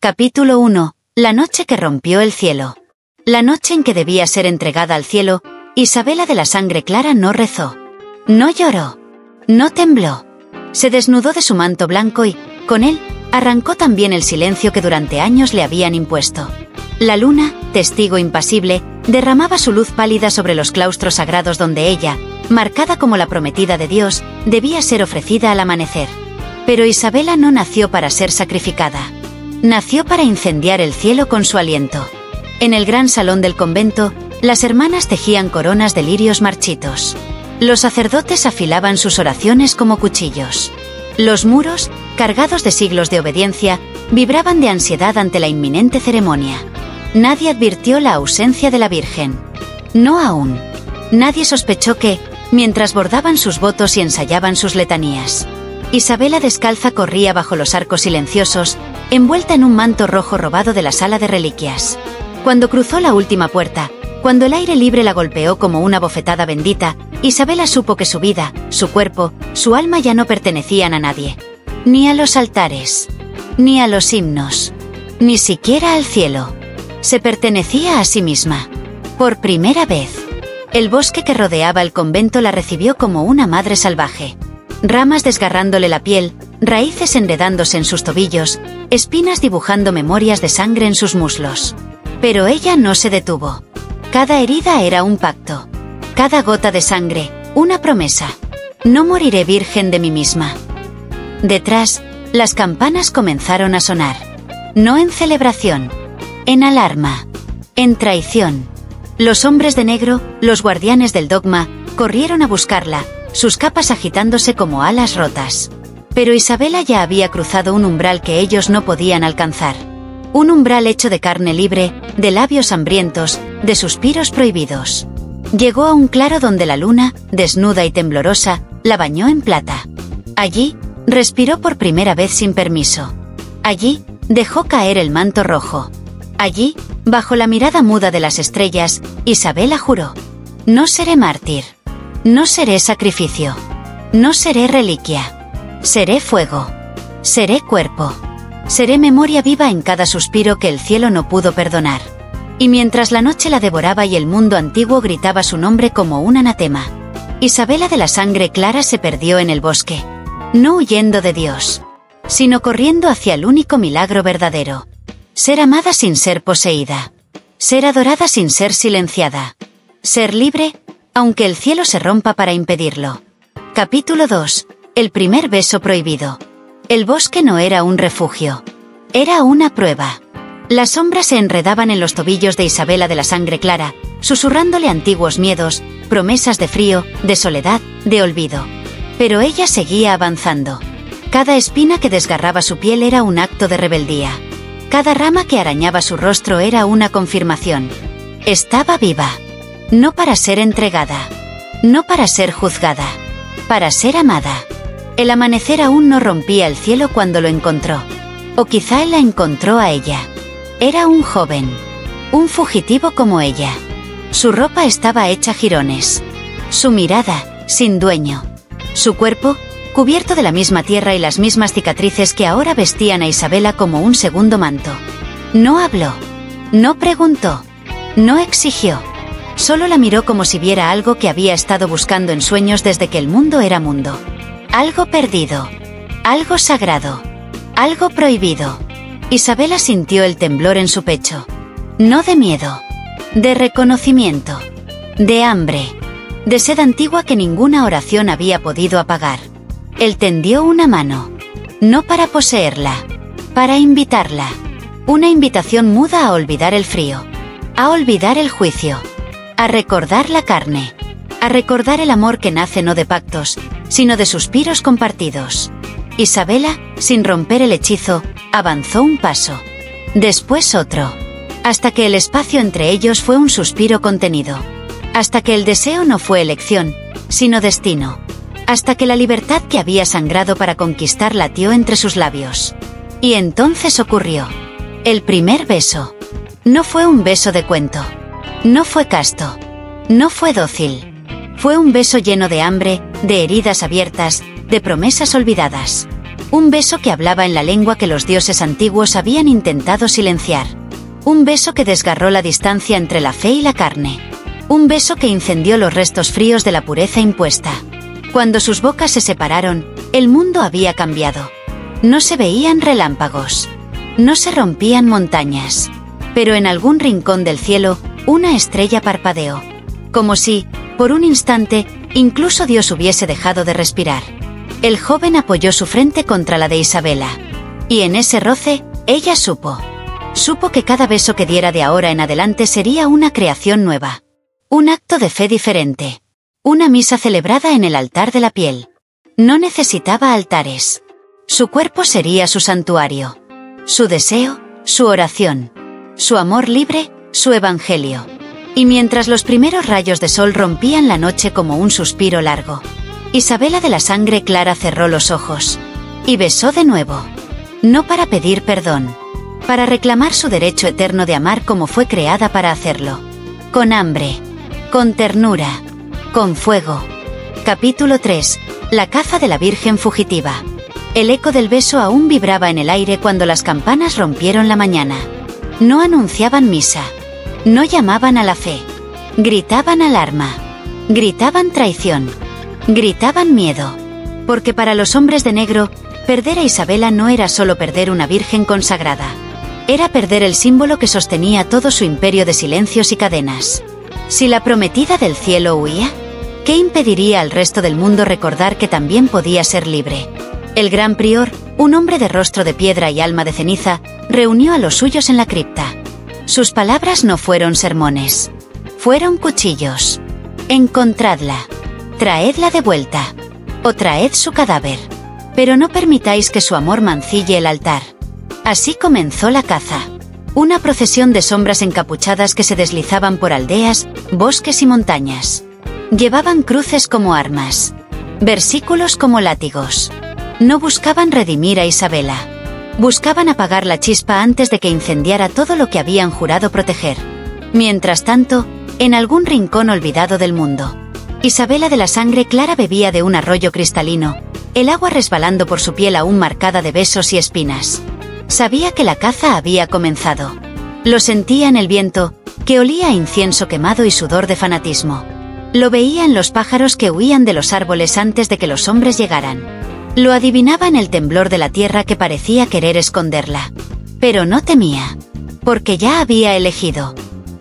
Capítulo 1. La noche que rompió el cielo. La noche en que debía ser entregada al cielo, Isabela de la Sangre Clara no rezó. No lloró. No tembló. Se desnudó de su manto blanco y, con él, arrancó también el silencio que durante años le habían impuesto. La luna, testigo impasible, derramaba su luz pálida sobre los claustros sagrados donde ella, marcada como la prometida de Dios, debía ser ofrecida al amanecer. Pero Isabela no nació para ser sacrificada. Nació para incendiar el cielo con su aliento. En el gran salón del convento, las hermanas tejían coronas de lirios marchitos. Los sacerdotes afilaban sus oraciones como cuchillos. Los muros, cargados de siglos de obediencia, vibraban de ansiedad ante la inminente ceremonia. Nadie advirtió la ausencia de la Virgen. No aún. Nadie sospechó que, mientras bordaban sus votos y ensayaban sus letanías, Isabela descalza corría bajo los arcos silenciosos, envuelta en un manto rojo robado de la sala de reliquias. Cuando cruzó la última puerta, cuando el aire libre la golpeó como una bofetada bendita, Isabela supo que su vida, su cuerpo, su alma ya no pertenecían a nadie. Ni a los altares, ni a los himnos, ni siquiera al cielo. Se pertenecía a sí misma. Por primera vez, el bosque que rodeaba el convento la recibió como una madre salvaje. Ramas desgarrándole la piel, raíces enredándose en sus tobillos, espinas dibujando memorias de sangre en sus muslos. Pero ella no se detuvo. Cada herida era un pacto. Cada gota de sangre, una promesa. No moriré virgen de mí misma. Detrás, las campanas comenzaron a sonar. No en celebración, en alarma, en traición. Los hombres de negro, los guardianes del dogma, corrieron a buscarla, sus capas agitándose como alas rotas. Pero Isabela ya había cruzado un umbral que ellos no podían alcanzar. Un umbral hecho de carne libre, de labios hambrientos, de suspiros prohibidos. Llegó a un claro donde la luna, desnuda y temblorosa, la bañó en plata. Allí, respiró por primera vez sin permiso. Allí, dejó caer el manto rojo. Allí, bajo la mirada muda de las estrellas, Isabela juró: no seré mártir. No seré sacrificio. No seré reliquia. Seré fuego. Seré cuerpo. Seré memoria viva en cada suspiro que el cielo no pudo perdonar. Y mientras la noche la devoraba y el mundo antiguo gritaba su nombre como un anatema, Isabela de la Sangre Clara se perdió en el bosque. No huyendo de Dios, sino corriendo hacia el único milagro verdadero. Ser amada sin ser poseída. Ser adorada sin ser silenciada. Ser libre, aunque el cielo se rompa para impedirlo. Capítulo 2. El primer beso prohibido. El bosque no era un refugio. Era una prueba. Las sombras se enredaban en los tobillos de Isabela de la Sangre Clara, susurrándole antiguos miedos, promesas de frío, de soledad, de olvido. Pero ella seguía avanzando. Cada espina que desgarraba su piel era un acto de rebeldía. Cada rama que arañaba su rostro era una confirmación. Estaba viva. No para ser entregada. No para ser juzgada. Para ser amada. El amanecer aún no rompía el cielo cuando lo encontró. O quizá él la encontró a ella. Era un joven. Un fugitivo como ella. Su ropa estaba hecha jirones. Su mirada, sin dueño. Su cuerpo, cubierto de la misma tierra y las mismas cicatrices que ahora vestían a Isabela como un segundo manto. No habló. No preguntó. No exigió. Solo la miró como si viera algo que había estado buscando en sueños desde que el mundo era mundo. Algo perdido. Algo sagrado. Algo prohibido. Isabela sintió el temblor en su pecho. No de miedo. De reconocimiento. De hambre. De sed antigua que ninguna oración había podido apagar. Él tendió una mano. No para poseerla. Para invitarla. Una invitación muda a olvidar el frío. A olvidar el juicio. A recordar la carne. A recordar el amor que nace no de pactos, sino de suspiros compartidos. Isabela, sin romper el hechizo, avanzó un paso. Después otro. Hasta que el espacio entre ellos fue un suspiro contenido. Hasta que el deseo no fue elección, sino destino. Hasta que la libertad que había sangrado para conquistar latió entre sus labios. Y entonces ocurrió. El primer beso. No fue un beso de cuento. No fue casto. No fue dócil. Fue un beso lleno de hambre, de heridas abiertas, de promesas olvidadas. Un beso que hablaba en la lengua que los dioses antiguos habían intentado silenciar. Un beso que desgarró la distancia entre la fe y la carne. Un beso que incendió los restos fríos de la pureza impuesta. Cuando sus bocas se separaron, el mundo había cambiado. No se veían relámpagos. No se rompían montañas. Pero en algún rincón del cielo, una estrella parpadeó. Como si, por un instante, incluso Dios hubiese dejado de respirar. El joven apoyó su frente contra la de Isabela. Y en ese roce, ella supo. Supo que cada beso que diera de ahora en adelante sería una creación nueva. Un acto de fe diferente. Una misa celebrada en el altar de la piel. No necesitaba altares. Su cuerpo sería su santuario. Su deseo, su oración. Su amor libre, su evangelio. Y mientras los primeros rayos de sol rompían la noche como un suspiro largo, Isabela de la sangre clara cerró los ojos. Y besó de nuevo. No para pedir perdón. Para reclamar su derecho eterno de amar como fue creada para hacerlo. Con hambre. Con ternura. Con fuego. Capítulo 3. La caza de la Virgen fugitiva. El eco del beso aún vibraba en el aire cuando las campanas rompieron la mañana. No anunciaban misa. No llamaban a la fe. Gritaban alarma. Gritaban traición. Gritaban miedo. Porque para los hombres de negro, perder a Isabela no era solo perder una virgen consagrada. Era perder el símbolo que sostenía todo su imperio de silencios y cadenas. Si la prometida del cielo huía, ¿qué impediría al resto del mundo recordar que también podía ser libre? El gran prior, un hombre de rostro de piedra y alma de ceniza, reunió a los suyos en la cripta. Sus palabras no fueron sermones. Fueron cuchillos. Encontradla. Traedla de vuelta. O traed su cadáver. Pero no permitáis que su amor mancille el altar. Así comenzó la caza. Una procesión de sombras encapuchadas que se deslizaban por aldeas, bosques y montañas. Llevaban cruces como armas. Versículos como látigos. No buscaban redimir a Isabela. Buscaban apagar la chispa antes de que incendiara todo lo que habían jurado proteger. Mientras tanto, en algún rincón olvidado del mundo, Isabela de la sangre clara bebía de un arroyo cristalino, el agua resbalando por su piel aún marcada de besos y espinas. Sabía que la caza había comenzado. Lo sentía en el viento, que olía a incienso quemado y sudor de fanatismo. Lo veía en los pájaros que huían de los árboles antes de que los hombres llegaran. Lo adivinaba en el temblor de la tierra que parecía querer esconderla. Pero no temía. Porque ya había elegido.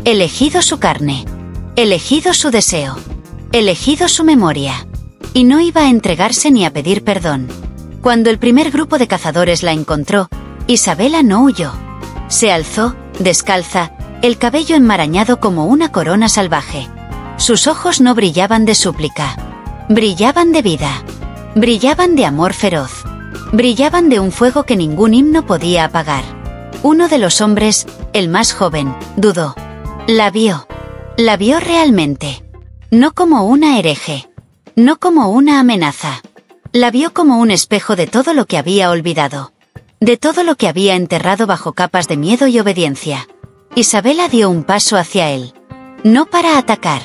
Elegido su carne. Elegido su deseo. Elegido su memoria. Y no iba a entregarse ni a pedir perdón. Cuando el primer grupo de cazadores la encontró, Isabela no huyó. Se alzó, descalza, el cabello enmarañado como una corona salvaje. Sus ojos no brillaban de súplica. Brillaban de vida. Brillaban de amor feroz. Brillaban de un fuego que ningún himno podía apagar. Uno de los hombres, el más joven, dudó. La vio. La vio realmente. No como una hereje. No como una amenaza. La vio como un espejo de todo lo que había olvidado. De todo lo que había enterrado bajo capas de miedo y obediencia. Isabela dio un paso hacia él. No para atacar.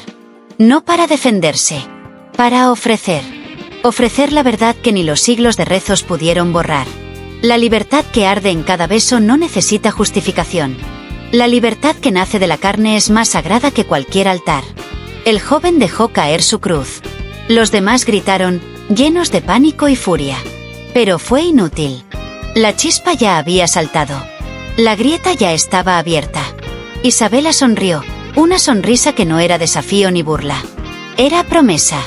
No para defenderse. Para ofrecer. Ofrecer la verdad que ni los siglos de rezos pudieron borrar. La libertad que arde en cada beso no necesita justificación. La libertad que nace de la carne es más sagrada que cualquier altar. El joven dejó caer su cruz. Los demás gritaron, llenos de pánico y furia. Pero fue inútil. La chispa ya había saltado. La grieta ya estaba abierta. Isabela sonrió, una sonrisa que no era desafío ni burla. Era promesa.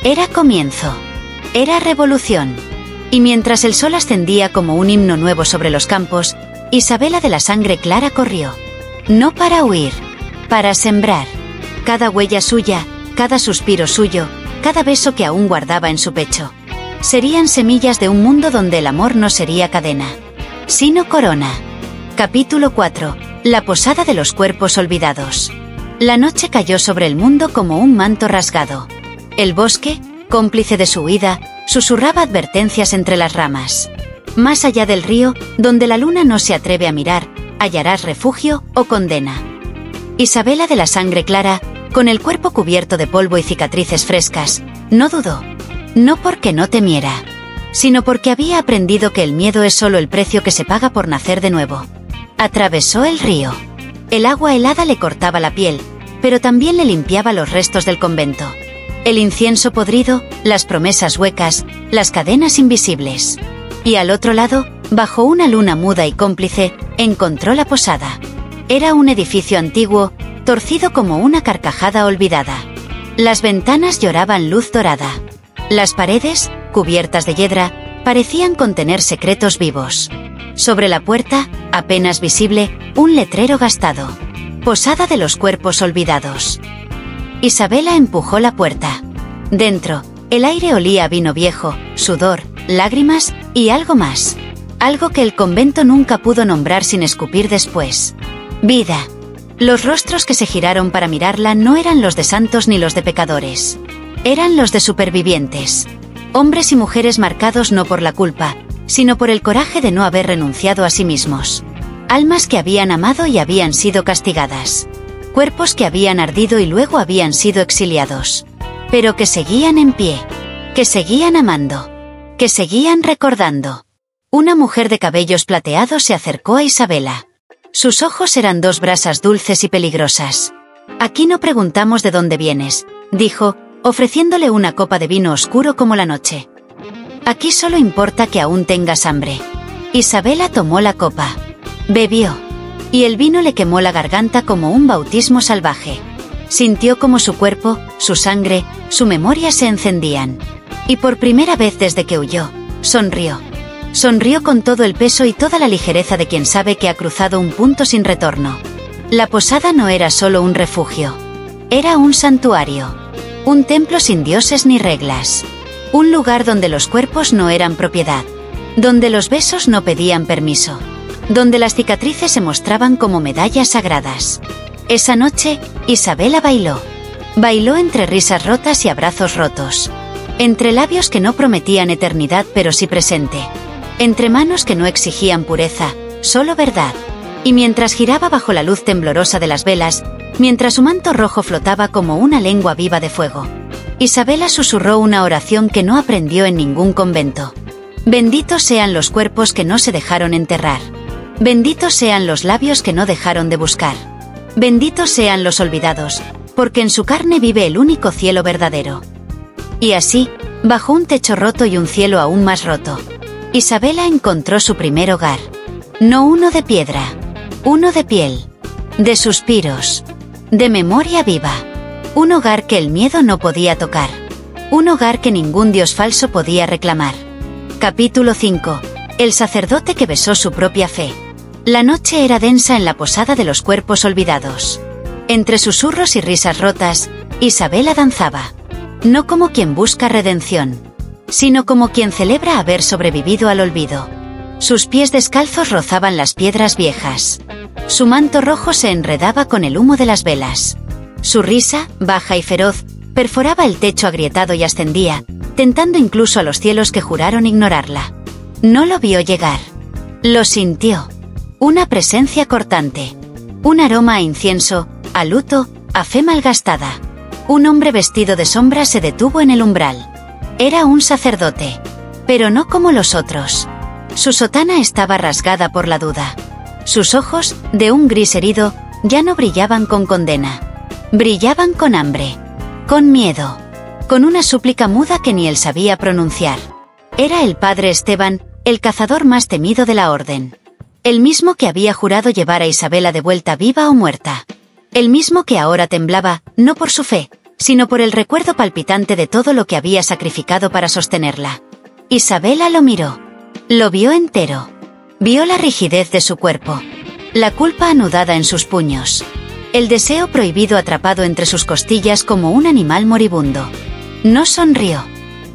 Era comienzo. Era revolución. Y mientras el sol ascendía como un himno nuevo sobre los campos, Isabela de la sangre clara corrió. No para huir, para sembrar. Cada huella suya, cada suspiro suyo, cada beso que aún guardaba en su pecho. Serían semillas de un mundo donde el amor no sería cadena, sino corona. Capítulo 4. La posada de los cuerpos olvidados. La noche cayó sobre el mundo como un manto rasgado. El bosque, cómplice de su huida, susurraba advertencias entre las ramas. Más allá del río, donde la luna no se atreve a mirar, hallarás refugio o condena. Isabela de la sangre clara, con el cuerpo cubierto de polvo y cicatrices frescas, no dudó. No porque no temiera, sino porque había aprendido que el miedo es solo el precio que se paga por nacer de nuevo. Atravesó el río. El agua helada le cortaba la piel, pero también le limpiaba los restos del convento. El incienso podrido, las promesas huecas, las cadenas invisibles. Y al otro lado, bajo una luna muda y cómplice, encontró la posada. Era un edificio antiguo, torcido como una carcajada olvidada. Las ventanas lloraban luz dorada. Las paredes, cubiertas de hiedra, parecían contener secretos vivos. Sobre la puerta, apenas visible, un letrero gastado. Posada de los cuerpos olvidados. Isabela empujó la puerta. Dentro, el aire olía a vino viejo, sudor, lágrimas y algo más. Algo que el convento nunca pudo nombrar sin escupir después. Vida. Los rostros que se giraron para mirarla no eran los de santos ni los de pecadores. Eran los de supervivientes. Hombres y mujeres marcados no por la culpa, sino por el coraje de no haber renunciado a sí mismos. Almas que habían amado y habían sido castigadas. Cuerpos que habían ardido y luego habían sido exiliados. Pero que seguían en pie. Que seguían amando. Que seguían recordando. Una mujer de cabellos plateados se acercó a Isabela. Sus ojos eran dos brasas dulces y peligrosas. «Aquí no preguntamos de dónde vienes», dijo, ofreciéndole una copa de vino oscuro como la noche. «Aquí solo importa que aún tengas hambre». Isabela tomó la copa. Bebió. Y el vino le quemó la garganta como un bautismo salvaje. Sintió como su cuerpo, su sangre, su memoria se encendían. Y por primera vez desde que huyó, sonrió. Sonrió con todo el peso y toda la ligereza de quien sabe que ha cruzado un punto sin retorno. La posada no era solo un refugio. Era un santuario. Un templo sin dioses ni reglas. Un lugar donde los cuerpos no eran propiedad. Donde los besos no pedían permiso. Donde las cicatrices se mostraban como medallas sagradas. Esa noche, Isabela bailó. Bailó entre risas rotas y abrazos rotos. Entre labios que no prometían eternidad pero sí presente. Entre manos que no exigían pureza, solo verdad. Y mientras giraba bajo la luz temblorosa de las velas, mientras su manto rojo flotaba como una lengua viva de fuego, Isabela susurró una oración que no aprendió en ningún convento. Benditos sean los cuerpos que no se dejaron enterrar. Benditos sean los labios que no dejaron de buscar. Benditos sean los olvidados, porque en su carne vive el único cielo verdadero. Y así, bajo un techo roto y un cielo aún más roto, Isabela encontró su primer hogar. No uno de piedra, uno de piel, de suspiros, de memoria viva. Un hogar que el miedo no podía tocar. Un hogar que ningún dios falso podía reclamar. Capítulo 5. El sacerdote que besó su propia fe. La noche era densa en la posada de los cuerpos olvidados. Entre susurros y risas rotas, Isabela danzaba. No como quien busca redención, sino como quien celebra haber sobrevivido al olvido. Sus pies descalzos rozaban las piedras viejas. Su manto rojo se enredaba con el humo de las velas. Su risa, baja y feroz, perforaba el techo agrietado y ascendía, tentando incluso a los cielos que juraron ignorarla. No lo vio llegar. Lo sintió. Una presencia cortante. Un aroma a incienso, a luto, a fe malgastada. Un hombre vestido de sombra se detuvo en el umbral. Era un sacerdote. Pero no como los otros. Su sotana estaba rasgada por la duda. Sus ojos, de un gris herido, ya no brillaban con condena. Brillaban con hambre. Con miedo. Con una súplica muda que ni él sabía pronunciar. Era el padre Esteban, el cazador más temido de la orden. El mismo que había jurado llevar a Isabela de vuelta viva o muerta. El mismo que ahora temblaba, no por su fe, sino por el recuerdo palpitante de todo lo que había sacrificado para sostenerla. Isabela lo miró. Lo vio entero. Vio la rigidez de su cuerpo. La culpa anudada en sus puños. El deseo prohibido atrapado entre sus costillas como un animal moribundo. No sonrió.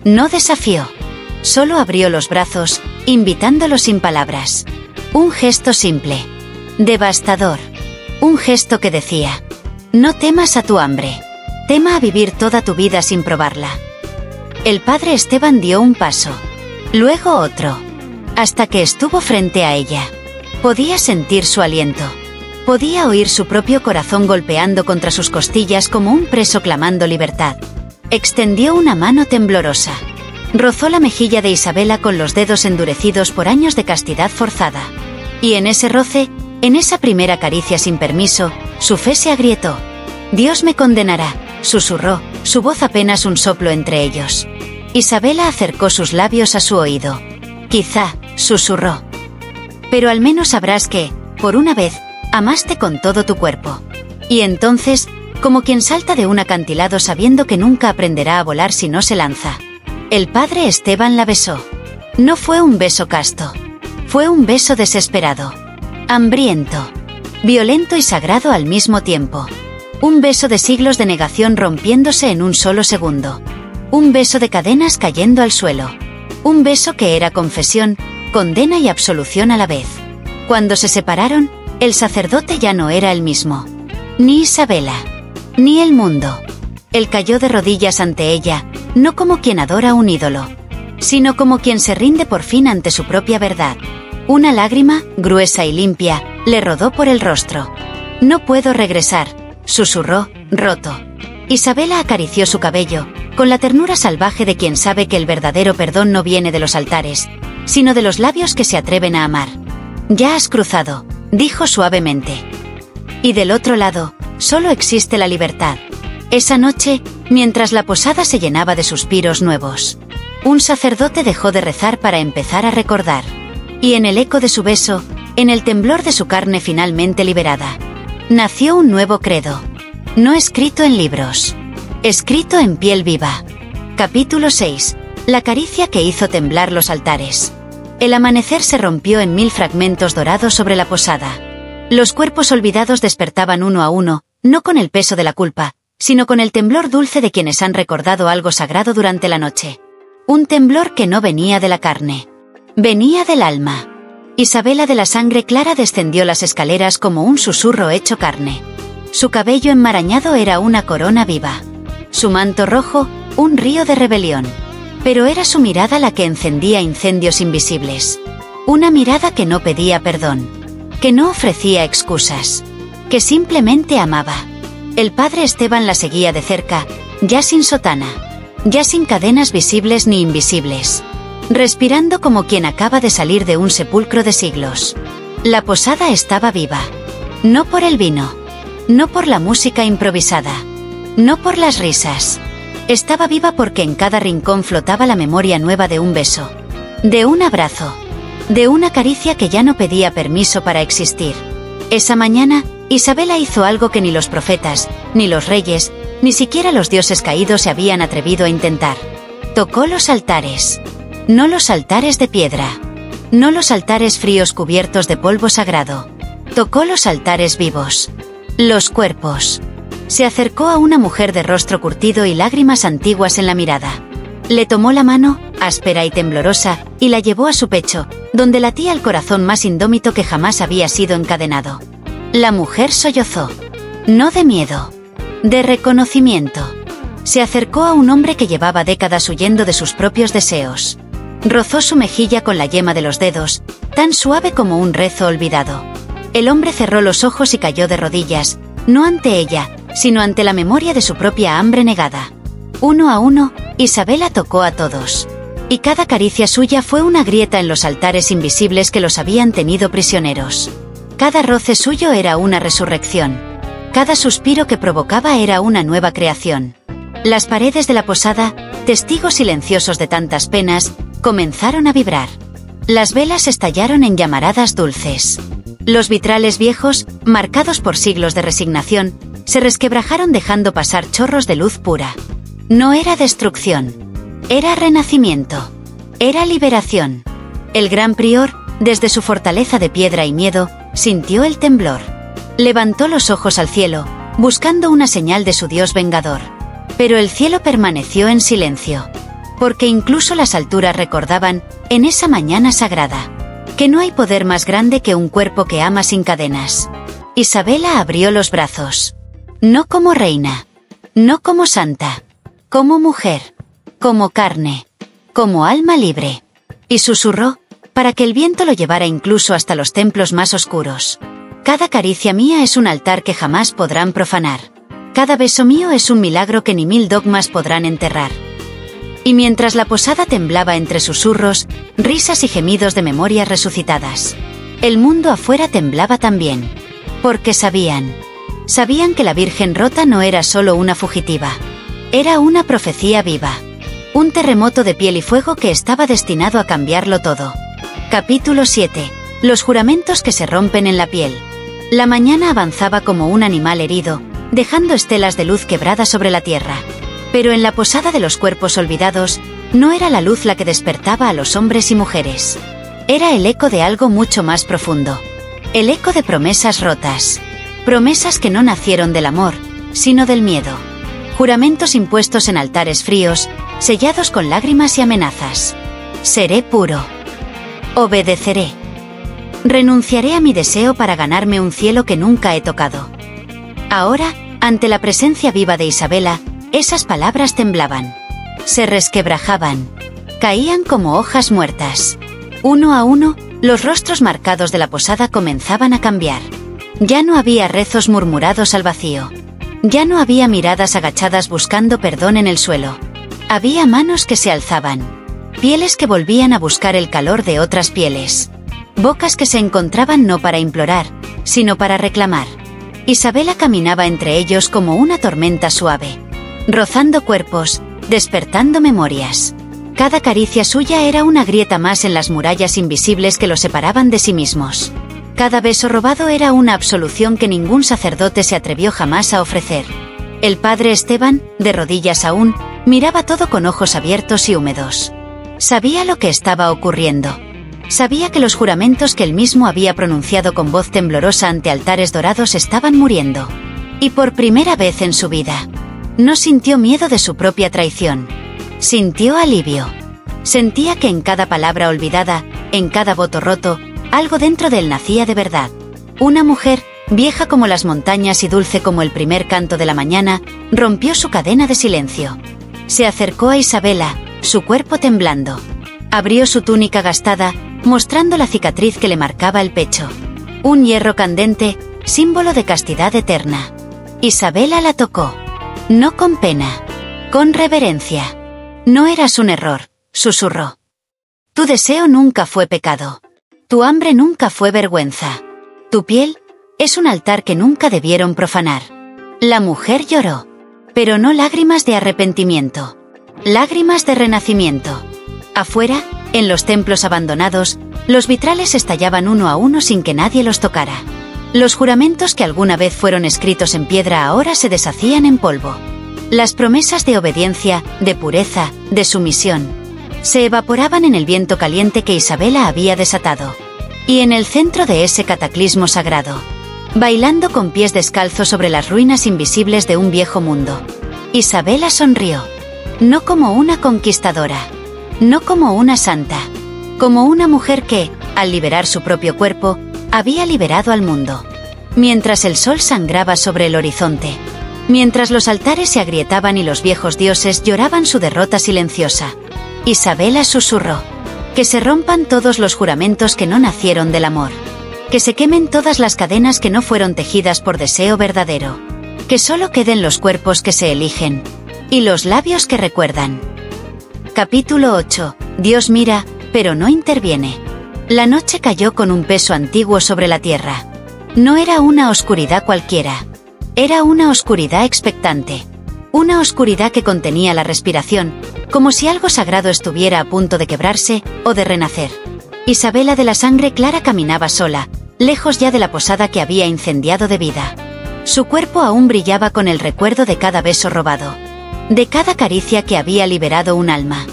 No desafió. Solo abrió los brazos, invitándolo sin palabras. Un gesto simple. Devastador. Un gesto que decía: no temas a tu hambre. Tema a vivir toda tu vida sin probarla. El padre Esteban dio un paso. Luego otro. Hasta que estuvo frente a ella. Podía sentir su aliento. Podía oír su propio corazón golpeando contra sus costillas como un preso clamando libertad. Extendió una mano temblorosa. Rozó la mejilla de Isabela con los dedos endurecidos por años de castidad forzada. Y en ese roce, en esa primera caricia sin permiso, su fe se agrietó. «Dios me condenará», susurró, su voz apenas un soplo entre ellos. Isabela acercó sus labios a su oído. «Quizá», susurró. «Pero al menos sabrás que, por una vez, amaste con todo tu cuerpo». Y entonces, como quien salta de un acantilado sabiendo que nunca aprenderá a volar si no se lanza, el padre Esteban la besó. No fue un beso casto. Fue un beso desesperado. Hambriento. Violento y sagrado al mismo tiempo. Un beso de siglos de negación rompiéndose en un solo segundo. Un beso de cadenas cayendo al suelo. Un beso que era confesión, condena y absolución a la vez. Cuando se separaron, el sacerdote ya no era el mismo. Ni Isabela. Ni el mundo. Él cayó de rodillas ante ella, no como quien adora un ídolo, sino como quien se rinde por fin ante su propia verdad. Una lágrima, gruesa y limpia, le rodó por el rostro. «No puedo regresar», susurró, roto. Isabela acarició su cabello, con la ternura salvaje de quien sabe que el verdadero perdón no viene de los altares, sino de los labios que se atreven a amar. «Ya has cruzado», dijo suavemente. «Y del otro lado, solo existe la libertad». Esa noche, mientras la posada se llenaba de suspiros nuevos, un sacerdote dejó de rezar para empezar a recordar. Y en el eco de su beso, en el temblor de su carne finalmente liberada, nació un nuevo credo. No escrito en libros. Escrito en piel viva. Capítulo 6. La caricia que hizo temblar los altares. El amanecer se rompió en 1000 fragmentos dorados sobre la posada. Los cuerpos olvidados despertaban uno a uno, no con el peso de la culpa, sino con el temblor dulce de quienes han recordado algo sagrado durante la noche. Un temblor que no venía de la carne. Venía del alma. Isabela de la sangre clara descendió las escaleras como un susurro hecho carne. Su cabello enmarañado era una corona viva. Su manto rojo, un río de rebelión. Pero era su mirada la que encendía incendios invisibles. Una mirada que no pedía perdón. Que no ofrecía excusas. Que simplemente amaba. El padre Esteban la seguía de cerca, ya sin sotana, ya sin cadenas visibles ni invisibles, respirando como quien acaba de salir de un sepulcro de siglos. La posada estaba viva. No por el vino, no por la música improvisada, no por las risas. Estaba viva porque en cada rincón flotaba la memoria nueva de un beso, de un abrazo, de una caricia que ya no pedía permiso para existir. Esa mañana, Isabela hizo algo que ni los profetas, ni los reyes, ni siquiera los dioses caídos se habían atrevido a intentar. Tocó los altares. No los altares de piedra. No los altares fríos cubiertos de polvo sagrado. Tocó los altares vivos. Los cuerpos. Se acercó a una mujer de rostro curtido y lágrimas antiguas en la mirada. Le tomó la mano, áspera y temblorosa, y la llevó a su pecho, donde latía el corazón más indómito que jamás había sido encadenado. La mujer sollozó. No de miedo. De reconocimiento. Se acercó a un hombre que llevaba décadas huyendo de sus propios deseos. Rozó su mejilla con la yema de los dedos, tan suave como un rezo olvidado. El hombre cerró los ojos y cayó de rodillas, no ante ella, sino ante la memoria de su propia hambre negada. Uno a uno, Isabela tocó a todos. Y cada caricia suya fue una grieta en los altares invisibles que los habían tenido prisioneros. Cada roce suyo era una resurrección. Cada suspiro que provocaba era una nueva creación. Las paredes de la posada, testigos silenciosos de tantas penas, comenzaron a vibrar. Las velas estallaron en llamaradas dulces. Los vitrales viejos, marcados por siglos de resignación, se resquebrajaron dejando pasar chorros de luz pura. No era destrucción. Era renacimiento. Era liberación. El gran prior, desde su fortaleza de piedra y miedo, sintió el temblor. Levantó los ojos al cielo, buscando una señal de su Dios vengador. Pero el cielo permaneció en silencio. Porque incluso las alturas recordaban, en esa mañana sagrada, que no hay poder más grande que un cuerpo que ama sin cadenas. Isabela abrió los brazos. No como reina. No como santa. Como mujer. Como carne. Como alma libre. Y susurró, para que el viento lo llevara incluso hasta los templos más oscuros. Cada caricia mía es un altar que jamás podrán profanar. Cada beso mío es un milagro que ni 1000 dogmas podrán enterrar. Y mientras la posada temblaba entre susurros, risas y gemidos de memorias resucitadas, el mundo afuera temblaba también. Porque sabían que la Virgen rota no era solo una fugitiva. Era una profecía viva. Un terremoto de piel y fuego que estaba destinado a cambiarlo todo. Capítulo 7. Los juramentos que se rompen en la piel. La mañana avanzaba como un animal herido, dejando estelas de luz quebrada sobre la tierra. Pero en la posada de los cuerpos olvidados, no era la luz la que despertaba a los hombres y mujeres. Era el eco de algo mucho más profundo. El eco de promesas rotas. Promesas que no nacieron del amor, sino del miedo. Juramentos impuestos en altares fríos, sellados con lágrimas y amenazas. Seré puro. Obedeceré. Renunciaré a mi deseo para ganarme un cielo que nunca he tocado. Ahora, ante la presencia viva de Isabela, esas palabras temblaban. Se resquebrajaban. Caían como hojas muertas. Uno a uno, los rostros marcados de la posada comenzaban a cambiar. Ya no había rezos murmurados al vacío. Ya no había miradas agachadas buscando perdón en el suelo. Había manos que se alzaban. Pieles que volvían a buscar el calor de otras pieles. Bocas que se encontraban no para implorar, sino para reclamar. Isabela caminaba entre ellos como una tormenta suave. Rozando cuerpos, despertando memorias. Cada caricia suya era una grieta más en las murallas invisibles que los separaban de sí mismos. Cada beso robado era una absolución que ningún sacerdote se atrevió jamás a ofrecer. El padre Esteban, de rodillas aún, miraba todo con ojos abiertos y húmedos. Sabía lo que estaba ocurriendo. Sabía que los juramentos que él mismo había pronunciado con voz temblorosa ante altares dorados estaban muriendo. Y por primera vez en su vida, no sintió miedo de su propia traición. Sintió alivio. Sentía que en cada palabra olvidada, en cada voto roto, algo dentro de él nacía de verdad. Una mujer, vieja como las montañas y dulce como el primer canto de la mañana, rompió su cadena de silencio. Se acercó a Isabela, su cuerpo temblando. Abrió su túnica gastada, mostrando la cicatriz que le marcaba el pecho. Un hierro candente, símbolo de castidad eterna. Isabela la tocó. No con pena, con reverencia. No eras un error, susurró. Tu deseo nunca fue pecado. Tu hambre nunca fue vergüenza. Tu piel es un altar que nunca debieron profanar. La mujer lloró, pero no lágrimas de arrepentimiento. Lágrimas de renacimiento. Afuera, en los templos abandonados, los vitrales estallaban uno a uno sin que nadie los tocara. Los juramentos que alguna vez fueron escritos en piedra ahora se deshacían en polvo. Las promesas de obediencia, de pureza, de sumisión, se evaporaban en el viento caliente que Isabela había desatado. Y en el centro de ese cataclismo sagrado, bailando con pies descalzos sobre las ruinas invisibles de un viejo mundo, Isabela sonrió. No como una conquistadora, no como una santa, como una mujer que, al liberar su propio cuerpo, había liberado al mundo. Mientras el sol sangraba sobre el horizonte, mientras los altares se agrietaban y los viejos dioses lloraban su derrota silenciosa, Isabela susurró. Que se rompan todos los juramentos que no nacieron del amor. Que se quemen todas las cadenas que no fueron tejidas por deseo verdadero. Que solo queden los cuerpos que se eligen. Y los labios que recuerdan. Capítulo 8. Dios mira, pero no interviene. La noche cayó con un peso antiguo sobre la tierra. No era una oscuridad cualquiera. Era una oscuridad expectante. Una oscuridad que contenía la respiración, como si algo sagrado estuviera a punto de quebrarse o de renacer. Isabela de la sangre clara caminaba sola, lejos ya de la posada que había incendiado de vida. Su cuerpo aún brillaba con el recuerdo de cada beso robado, de cada caricia que había liberado un alma,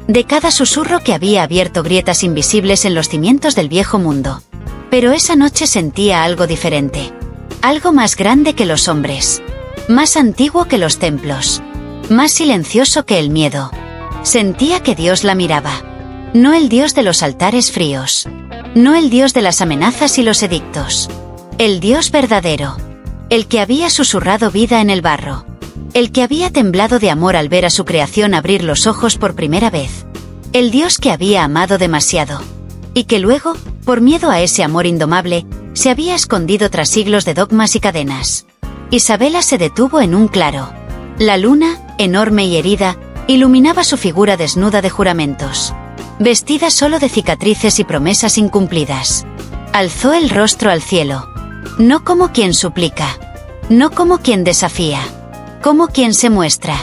de cada susurro que había abierto grietas invisibles en los cimientos del viejo mundo. Pero esa noche sentía algo diferente, algo más grande que los hombres, más antiguo que los templos, más silencioso que el miedo. Sentía que Dios la miraba. No el Dios de los altares fríos. No el Dios de las amenazas y los edictos. El Dios verdadero. El que había susurrado vida en el barro. El que había temblado de amor al ver a su creación abrir los ojos por primera vez. El Dios que había amado demasiado. Y que luego, por miedo a ese amor indomable, se había escondido tras siglos de dogmas y cadenas. Isabela se detuvo en un claro. La luna, enorme y herida, Iluminaba su figura desnuda de juramentos, vestida solo de cicatrices y promesas incumplidas. Alzó el rostro al cielo, no como quien suplica, no como quien desafía, como quien se muestra,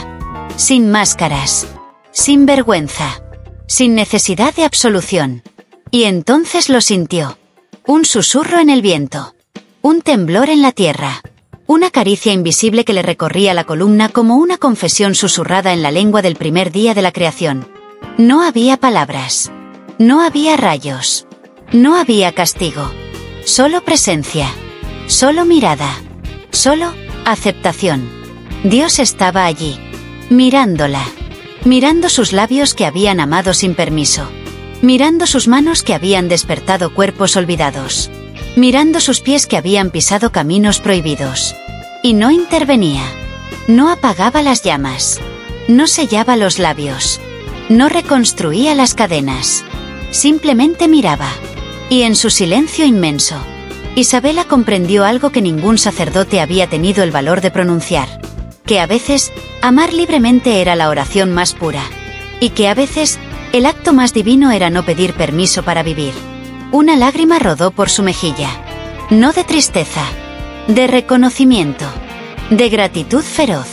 sin máscaras, sin vergüenza, sin necesidad de absolución. Y entonces lo sintió. Un susurro en el viento, un temblor en la tierra, una caricia invisible que le recorría la columna como una confesión susurrada en la lengua del primer día de la creación. No había palabras, no había rayos, no había castigo, solo presencia, solo mirada, solo aceptación. Dios estaba allí, mirándola, mirando sus labios que habían amado sin permiso, mirando sus manos que habían despertado cuerpos olvidados, mirando sus pies que habían pisado caminos prohibidos. Y no intervenía, no apagaba las llamas, no sellaba los labios, no reconstruía las cadenas, simplemente miraba. Y en su silencio inmenso, Isabela comprendió algo que ningún sacerdote había tenido el valor de pronunciar, que a veces, amar libremente era la oración más pura, y que a veces, el acto más divino era no pedir permiso para vivir. Una lágrima rodó por su mejilla, no de tristeza, de reconocimiento, de gratitud feroz,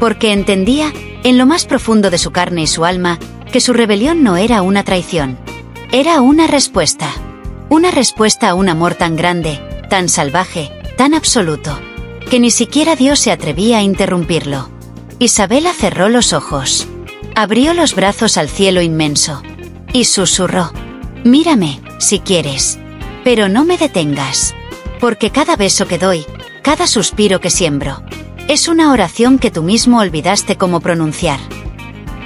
porque entendía, en lo más profundo de su carne y su alma, que su rebelión no era una traición, era una respuesta a un amor tan grande, tan salvaje, tan absoluto, que ni siquiera Dios se atrevía a interrumpirlo. Isabela cerró los ojos, abrió los brazos al cielo inmenso, y susurró: mírame, si quieres, pero no me detengas, porque cada beso que doy, cada suspiro que siembro, es una oración que tú mismo olvidaste cómo pronunciar.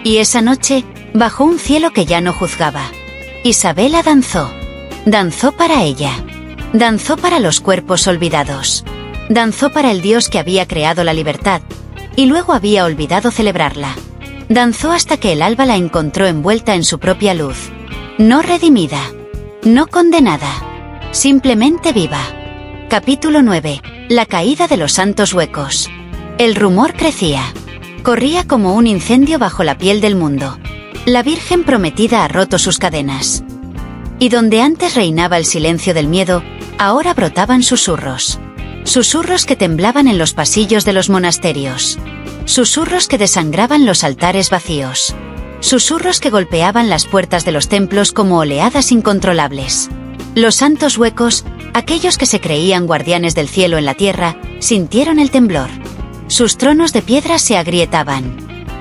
Y esa noche, bajo un cielo que ya no juzgaba, Isabela danzó. Danzó para ella. Danzó para los cuerpos olvidados. Danzó para el Dios que había creado la libertad, y luego había olvidado celebrarla. Danzó hasta que el alba la encontró envuelta en su propia luz. No redimida. No condenada. Simplemente viva. Capítulo 9. La caída de los santos huecos. El rumor crecía. Corría como un incendio bajo la piel del mundo. La Virgen prometida ha roto sus cadenas. Y donde antes reinaba el silencio del miedo, ahora brotaban susurros. Susurros que temblaban en los pasillos de los monasterios. Susurros que desangraban los altares vacíos. Susurros que golpeaban las puertas de los templos como oleadas incontrolables. Los santos huecos, aquellos que se creían guardianes del cielo en la tierra, sintieron el temblor. Sus tronos de piedra se agrietaban.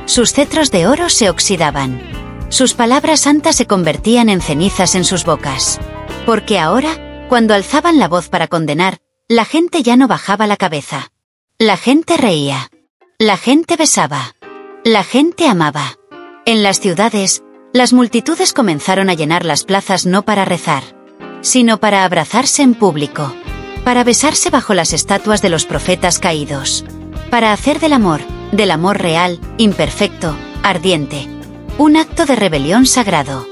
Sus cetros de oro se oxidaban. Sus palabras santas se convertían en cenizas en sus bocas. Porque ahora, cuando alzaban la voz para condenar, la gente ya no bajaba la cabeza. La gente reía. La gente besaba. La gente amaba. En las ciudades, las multitudes comenzaron a llenar las plazas no para rezar, sino para abrazarse en público, para besarse bajo las estatuas de los profetas caídos, para hacer del amor real, imperfecto, ardiente, un acto de rebelión sagrado.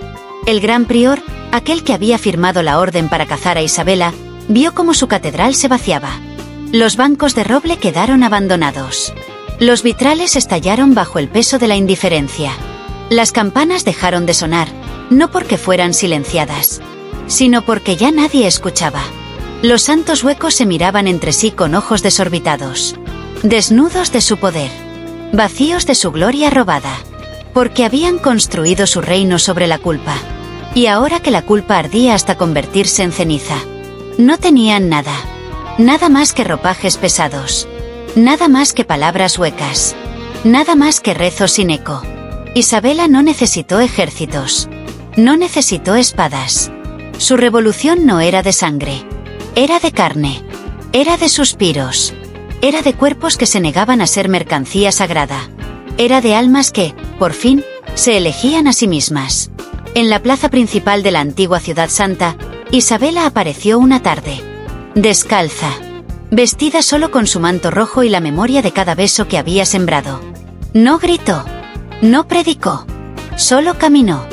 El gran prior, aquel que había firmado la orden para cazar a Isabela, vio cómo su catedral se vaciaba. Los bancos de roble quedaron abandonados. Los vitrales estallaron bajo el peso de la indiferencia. Las campanas dejaron de sonar, no porque fueran silenciadas, sino porque ya nadie escuchaba. Los santos huecos se miraban entre sí con ojos desorbitados, desnudos de su poder, vacíos de su gloria robada, porque habían construido su reino sobre la culpa. Y ahora que la culpa ardía hasta convertirse en ceniza, no tenían nada. Nada más que ropajes pesados. Nada más que palabras huecas. Nada más que rezos sin eco. Isabela no necesitó ejércitos. No necesitó espadas. Su revolución no era de sangre. Era de carne. Era de suspiros. Era de cuerpos que se negaban a ser mercancía sagrada. Era de almas que, por fin, se elegían a sí mismas. En la plaza principal de la antigua ciudad santa, Isabela apareció una tarde. Descalza. Vestida solo con su manto rojo y la memoria de cada beso que había sembrado. No gritó. No predicó. Solo caminó.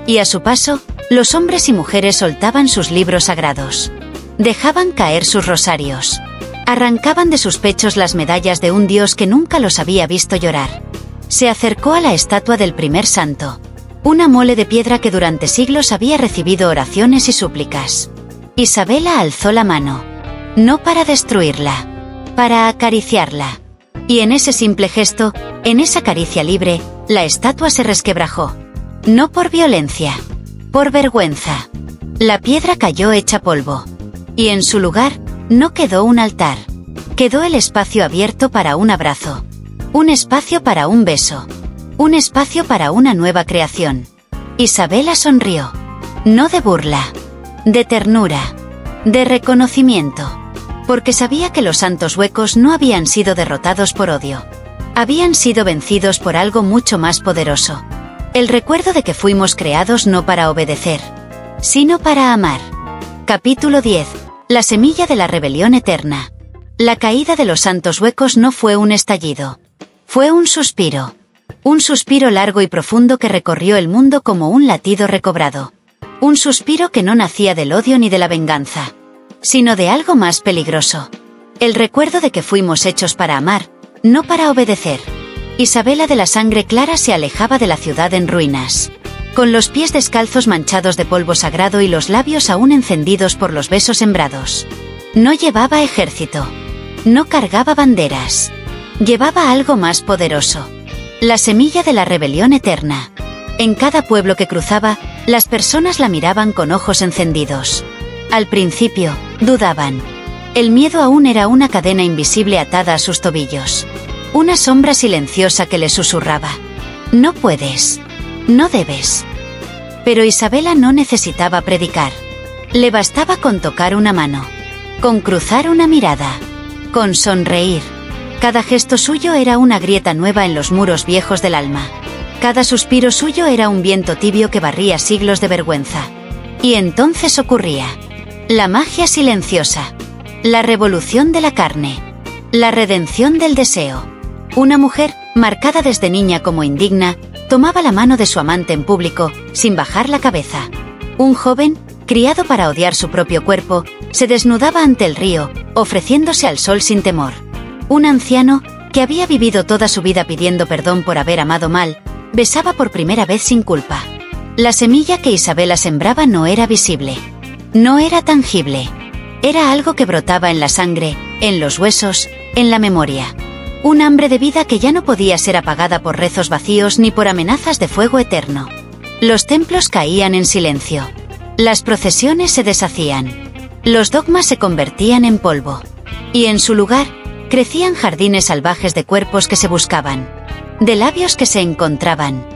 Y a su paso, los hombres y mujeres soltaban sus libros sagrados. Dejaban caer sus rosarios. Arrancaban de sus pechos las medallas de un Dios que nunca los había visto llorar. Se acercó a la estatua del primer santo. Una mole de piedra que durante siglos había recibido oraciones y súplicas. Isabela alzó la mano. No para destruirla, para acariciarla. Y en ese simple gesto, en esa caricia libre, la estatua se resquebrajó. No por violencia, por vergüenza. La piedra cayó hecha polvo. Y en su lugar, no quedó un altar. Quedó el espacio abierto para un abrazo. Un espacio para un beso. Un espacio para una nueva creación. Isabela sonrió. No de burla. De ternura. De reconocimiento. Porque sabía que los santos huecos no habían sido derrotados por odio. Habían sido vencidos por algo mucho más poderoso. El recuerdo de que fuimos creados no para obedecer, sino para amar. Capítulo 10. La semilla de la rebelión eterna. La caída de los santos huecos no fue un estallido. Fue un suspiro. Un suspiro largo y profundo que recorrió el mundo como un latido recobrado. Un suspiro que no nacía del odio ni de la venganza, sino de algo más peligroso. El recuerdo de que fuimos hechos para amar, no para obedecer. Isabela de la sangre clara se alejaba de la ciudad en ruinas, con los pies descalzos manchados de polvo sagrado y los labios aún encendidos por los besos sembrados. No llevaba ejército. No cargaba banderas. Llevaba algo más poderoso. La semilla de la rebelión eterna. En cada pueblo que cruzaba, las personas la miraban con ojos encendidos. Al principio, dudaban. El miedo aún era una cadena invisible atada a sus tobillos. Una sombra silenciosa que le susurraba. No puedes. No debes. Pero Isabela no necesitaba predicar. Le bastaba con tocar una mano. Con cruzar una mirada. Con sonreír. Cada gesto suyo era una grieta nueva en los muros viejos del alma. Cada suspiro suyo era un viento tibio que barría siglos de vergüenza. Y entonces ocurría. La magia silenciosa. La revolución de la carne. La redención del deseo. Una mujer, marcada desde niña como indigna, tomaba la mano de su amante en público, sin bajar la cabeza. Un joven, criado para odiar su propio cuerpo, se desnudaba ante el río, ofreciéndose al sol sin temor. Un anciano, que había vivido toda su vida pidiendo perdón por haber amado mal, besaba por primera vez sin culpa. La semilla que Isabela sembraba no era visible. No era tangible. Era algo que brotaba en la sangre, en los huesos, en la memoria. Un hambre de vida que ya no podía ser apagada por rezos vacíos ni por amenazas de fuego eterno. Los templos caían en silencio. Las procesiones se deshacían. Los dogmas se convertían en polvo. Y en su lugar, crecían jardines salvajes de cuerpos que se buscaban. De labios que se encontraban.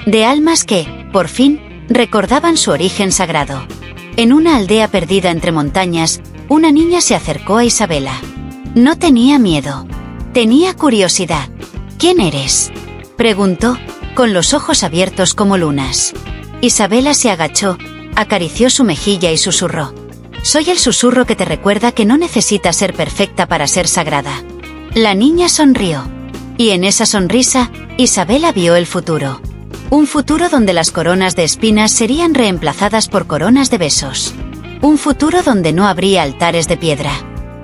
De almas que, por fin, recordaban su origen sagrado. En una aldea perdida entre montañas, una niña se acercó a Isabela. No tenía miedo. Tenía curiosidad. ¿Quién eres?, preguntó, con los ojos abiertos como lunas. Isabela se agachó, acarició su mejilla y susurró. Soy el susurro que te recuerda que no necesitas ser perfecta para ser sagrada. La niña sonrió. Y en esa sonrisa, Isabela vio el futuro. Un futuro donde las coronas de espinas serían reemplazadas por coronas de besos. Un futuro donde no habría altares de piedra,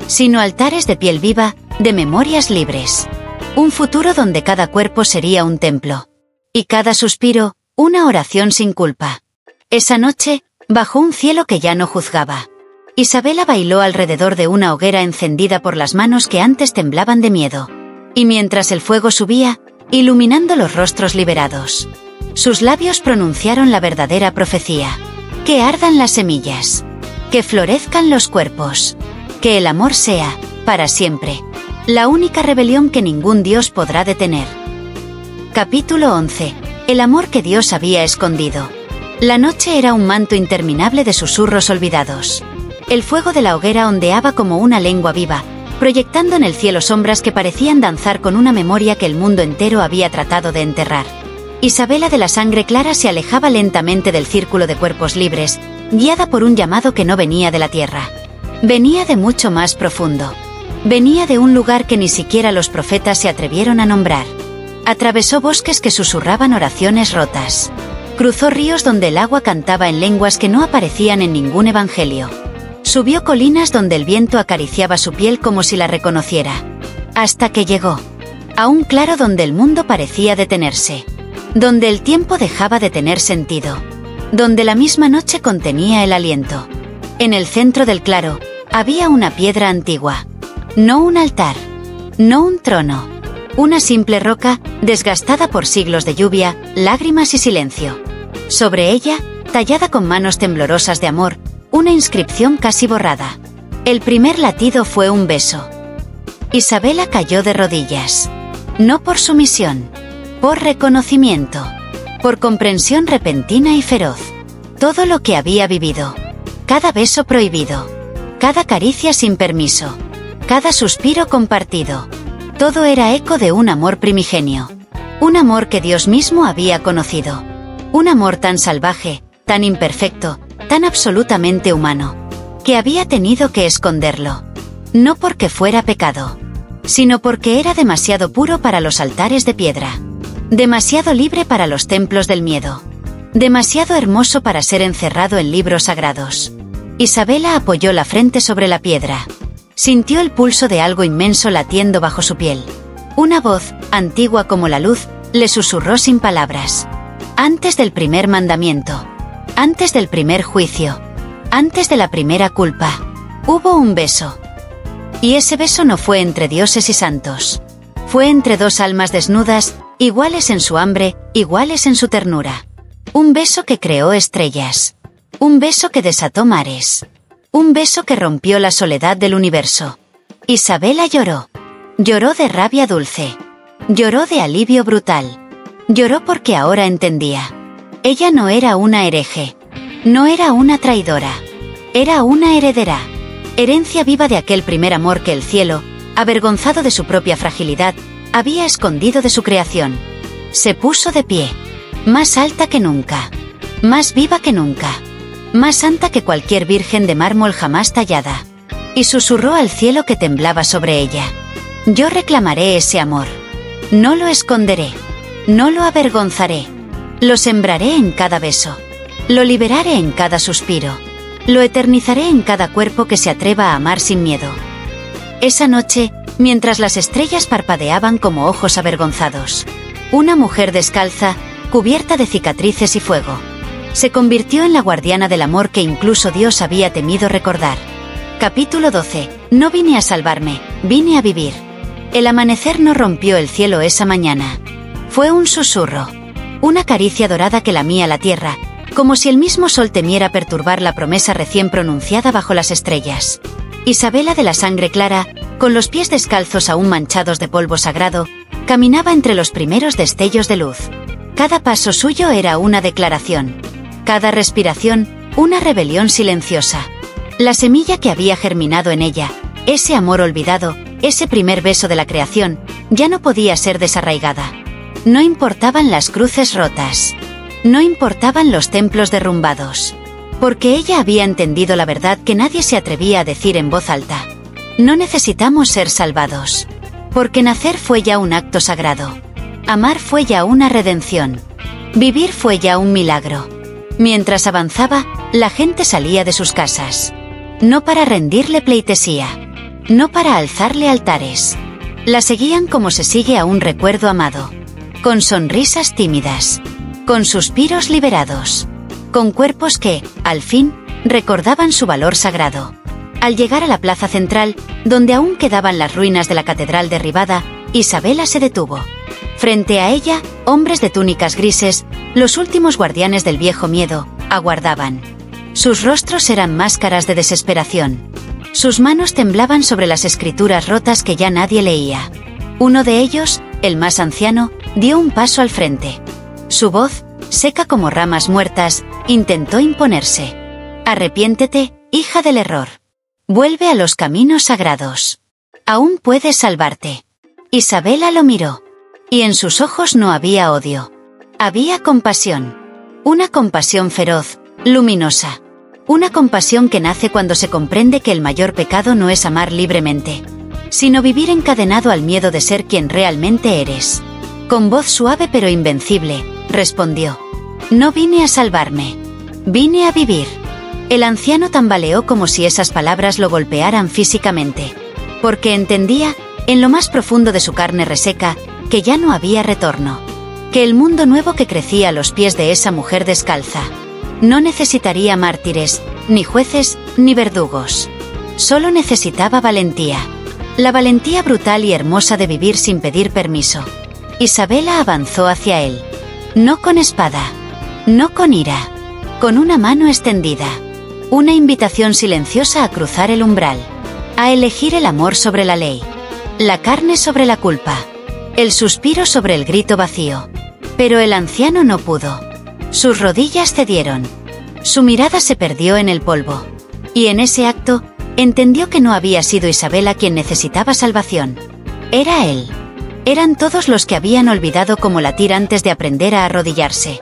sino altares de piel viva, de memorias libres. Un futuro donde cada cuerpo sería un templo. Y cada suspiro, una oración sin culpa. Esa noche, bajo un cielo que ya no juzgaba, Isabela bailó alrededor de una hoguera encendida por las manos que antes temblaban de miedo. Y mientras el fuego subía, iluminando los rostros liberados, sus labios pronunciaron la verdadera profecía. Que ardan las semillas. Que florezcan los cuerpos. Que el amor sea, para siempre, la única rebelión que ningún Dios podrá detener. Capítulo 11. El amor que Dios había escondido. La noche era un manto interminable de susurros olvidados. El fuego de la hoguera ondeaba como una lengua viva, proyectando en el cielo sombras que parecían danzar con una memoria que el mundo entero había tratado de enterrar. Isabela de la sangre clara se alejaba lentamente del círculo de cuerpos libres, guiada por un llamado que no venía de la tierra. Venía de mucho más profundo. Venía de un lugar que ni siquiera los profetas se atrevieron a nombrar. Atravesó bosques que susurraban oraciones rotas. Cruzó ríos donde el agua cantaba en lenguas que no aparecían en ningún evangelio. Subió colinas donde el viento acariciaba su piel como si la reconociera. Hasta que llegó a un claro donde el mundo parecía detenerse, donde el tiempo dejaba de tener sentido, donde la misma noche contenía el aliento. En el centro del claro había una piedra antigua, no un altar, no un trono, una simple roca desgastada por siglos de lluvia, lágrimas y silencio. Sobre ella, tallada con manos temblorosas de amor, una inscripción casi borrada. El primer latido fue un beso. Isabela cayó de rodillas. No por sumisión, por reconocimiento, por comprensión repentina y feroz. Todo lo que había vivido, cada beso prohibido, cada caricia sin permiso, cada suspiro compartido, todo era eco de un amor primigenio. Un amor que Dios mismo había conocido. Un amor tan salvaje, tan imperfecto, tan absolutamente humano, que había tenido que esconderlo. No porque fuera pecado, sino porque era demasiado puro para los altares de piedra. Demasiado libre para los templos del miedo. Demasiado hermoso para ser encerrado en libros sagrados. Isabela apoyó la frente sobre la piedra. Sintió el pulso de algo inmenso latiendo bajo su piel. Una voz, antigua como la luz, le susurró sin palabras. Antes del primer mandamiento, antes del primer juicio, antes de la primera culpa, hubo un beso. Y ese beso no fue entre dioses y santos. Fue entre dos almas desnudas, iguales en su hambre, iguales en su ternura. Un beso que creó estrellas. Un beso que desató mares. Un beso que rompió la soledad del universo. Isabela lloró. Lloró de rabia dulce. Lloró de alivio brutal. Lloró porque ahora entendía. Ella no era una hereje. No era una traidora. Era una heredera. Herencia viva de aquel primer amor que el cielo, avergonzado de su propia fragilidad, había escondido de su creación. Se puso de pie. Más alta que nunca. Más viva que nunca. Más santa que cualquier virgen de mármol jamás tallada. Y susurró al cielo que temblaba sobre ella. Yo reclamaré ese amor. No lo esconderé. No lo avergonzaré. Lo sembraré en cada beso. Lo liberaré en cada suspiro. Lo eternizaré en cada cuerpo que se atreva a amar sin miedo. Esa noche, mientras las estrellas parpadeaban como ojos avergonzados, una mujer descalza, cubierta de cicatrices y fuego, se convirtió en la guardiana del amor que incluso Dios había temido recordar. Capítulo 12. No vine a salvarme, vine a vivir. El amanecer no rompió el cielo esa mañana. Fue un susurro. Una caricia dorada que lamía la tierra, como si el mismo sol temiera perturbar la promesa recién pronunciada bajo las estrellas. Isabela de la sangre clara, con los pies descalzos aún manchados de polvo sagrado, caminaba entre los primeros destellos de luz. Cada paso suyo era una declaración. Cada respiración, una rebelión silenciosa. La semilla que había germinado en ella, ese amor olvidado, ese primer beso de la creación, ya no podía ser desarraigada. No importaban las cruces rotas. No importaban los templos derrumbados. Porque ella había entendido la verdad que nadie se atrevía a decir en voz alta. No necesitamos ser salvados. Porque nacer fue ya un acto sagrado. Amar fue ya una redención. Vivir fue ya un milagro. Mientras avanzaba, la gente salía de sus casas. No para rendirle pleitesía. No para alzarle altares. La seguían como se sigue a un recuerdo amado. Con sonrisas tímidas. Con suspiros liberados. Con cuerpos que, al fin, recordaban su valor sagrado. Al llegar a la plaza central, donde aún quedaban las ruinas de la catedral derribada, Isabela se detuvo. Frente a ella, hombres de túnicas grises, los últimos guardianes del viejo miedo, aguardaban. Sus rostros eran máscaras de desesperación. Sus manos temblaban sobre las escrituras rotas que ya nadie leía. Uno de ellos, el más anciano, dio un paso al frente. Su voz, seca como ramas muertas, intentó imponerse. Arrepiéntete, hija del error. Vuelve a los caminos sagrados. Aún puedes salvarte. Isabela lo miró. Y en sus ojos no había odio. Había compasión. Una compasión feroz, luminosa. Una compasión que nace cuando se comprende que el mayor pecado no es amar libremente, sino vivir encadenado al miedo de ser quien realmente eres. Con voz suave pero invencible, respondió. No vine a salvarme. Vine a vivir. El anciano tambaleó como si esas palabras lo golpearan físicamente. Porque entendía, en lo más profundo de su carne reseca, que ya no había retorno. Que el mundo nuevo que crecía a los pies de esa mujer descalza no necesitaría mártires, ni jueces, ni verdugos. Solo necesitaba valentía. La valentía brutal y hermosa de vivir sin pedir permiso. Isabela avanzó hacia él. No con espada. No con ira. Con una mano extendida. Una invitación silenciosa a cruzar el umbral. A elegir el amor sobre la ley. La carne sobre la culpa. El suspiro sobre el grito vacío. Pero el anciano no pudo. Sus rodillas cedieron. Su mirada se perdió en el polvo. Y en ese acto, entendió que no había sido Isabela quien necesitaba salvación. Era él. Eran todos los que habían olvidado cómo latir antes de aprender a arrodillarse.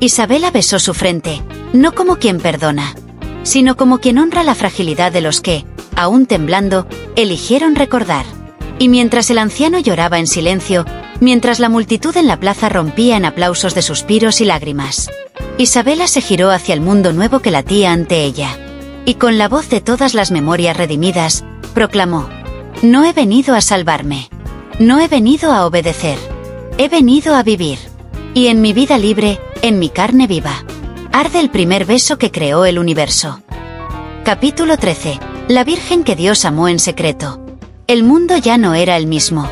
Isabela besó su frente, no como quien perdona, sino como quien honra la fragilidad de los que, aún temblando, eligieron recordar. Y mientras el anciano lloraba en silencio, mientras la multitud en la plaza rompía en aplausos de suspiros y lágrimas, Isabela se giró hacia el mundo nuevo que latía ante ella. Y con la voz de todas las memorias redimidas, proclamó: no he venido a salvarme. No he venido a obedecer. He venido a vivir. Y en mi vida libre, en mi carne viva, arde el primer beso que creó el universo. Capítulo 13. La Virgen que Dios amó en secreto. El mundo ya no era el mismo.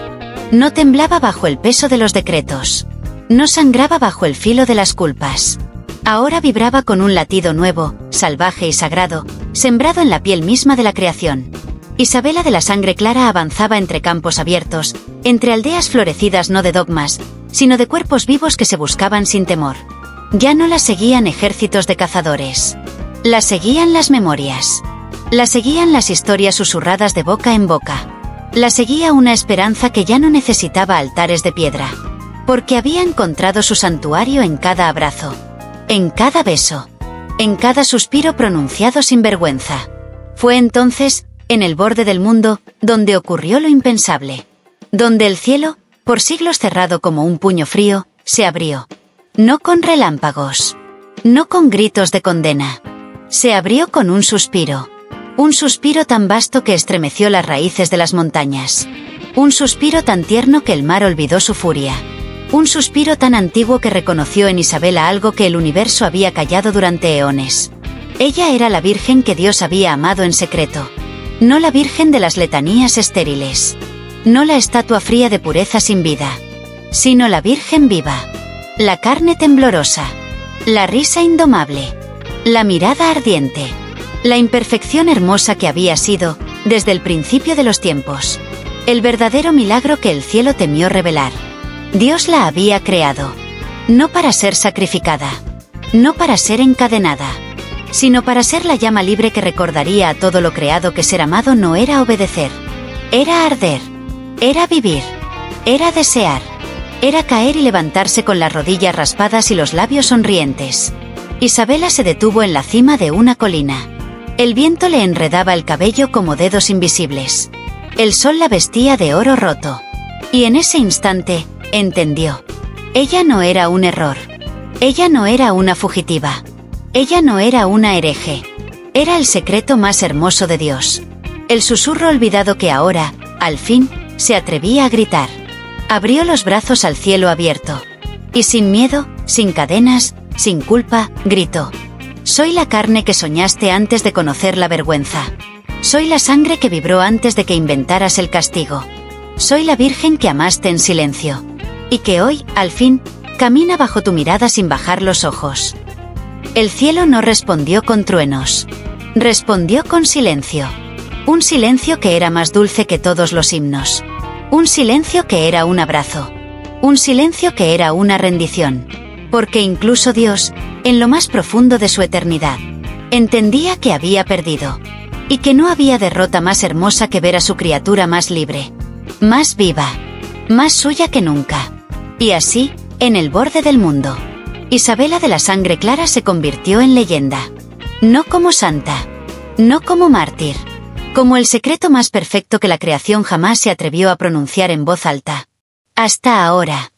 No temblaba bajo el peso de los decretos. No sangraba bajo el filo de las culpas. Ahora vibraba con un latido nuevo, salvaje y sagrado, sembrado en la piel misma de la creación. Isabela de la sangre clara avanzaba entre campos abiertos, entre aldeas florecidas no de dogmas, sino de cuerpos vivos que se buscaban sin temor. Ya no la seguían ejércitos de cazadores. La seguían las memorias. La seguían las historias susurradas de boca en boca. La seguía una esperanza que ya no necesitaba altares de piedra. Porque había encontrado su santuario en cada abrazo. En cada beso. En cada suspiro pronunciado sin vergüenza. Fue entonces, en el borde del mundo, donde ocurrió lo impensable. Donde el cielo, por siglos cerrado como un puño frío, se abrió. No con relámpagos. No con gritos de condena. Se abrió con un suspiro. Un suspiro tan vasto que estremeció las raíces de las montañas. Un suspiro tan tierno que el mar olvidó su furia. Un suspiro tan antiguo que reconoció en Isabela algo que el universo había callado durante eones. Ella era la Virgen que Dios había amado en secreto. No la Virgen de las letanías estériles. No la estatua fría de pureza sin vida. Sino la Virgen viva. La carne temblorosa. La risa indomable. La mirada ardiente. La imperfección hermosa que había sido, desde el principio de los tiempos. El verdadero milagro que el cielo temió revelar. Dios la había creado. No para ser sacrificada. No para ser encadenada. Sino para ser la llama libre que recordaría a todo lo creado que ser amado no era obedecer. Era arder. Era vivir. Era desear. Era caer y levantarse con las rodillas raspadas y los labios sonrientes. Isabela se detuvo en la cima de una colina. El viento le enredaba el cabello como dedos invisibles. El sol la vestía de oro roto. Y en ese instante, entendió. Ella no era un error. Ella no era una fugitiva. Ella no era una hereje. Era el secreto más hermoso de Dios. El susurro olvidado que ahora, al fin, se atrevía a gritar. Abrió los brazos al cielo abierto. Y sin miedo, sin cadenas, sin culpa, gritó: soy la carne que soñaste antes de conocer la vergüenza. Soy la sangre que vibró antes de que inventaras el castigo. Soy la Virgen que amaste en silencio. Y que hoy, al fin, camina bajo tu mirada sin bajar los ojos. El cielo no respondió con truenos. Respondió con silencio. Un silencio que era más dulce que todos los himnos. Un silencio que era un abrazo. Un silencio que era una rendición. Porque incluso Dios, en lo más profundo de su eternidad, entendía que había perdido. Y que no había derrota más hermosa que ver a su criatura más libre. Más viva. Más suya que nunca. Y así, en el borde del mundo, Isabela de la sangre clara se convirtió en leyenda. No como santa. No como mártir. Como el secreto más perfecto que la creación jamás se atrevió a pronunciar en voz alta. Hasta ahora.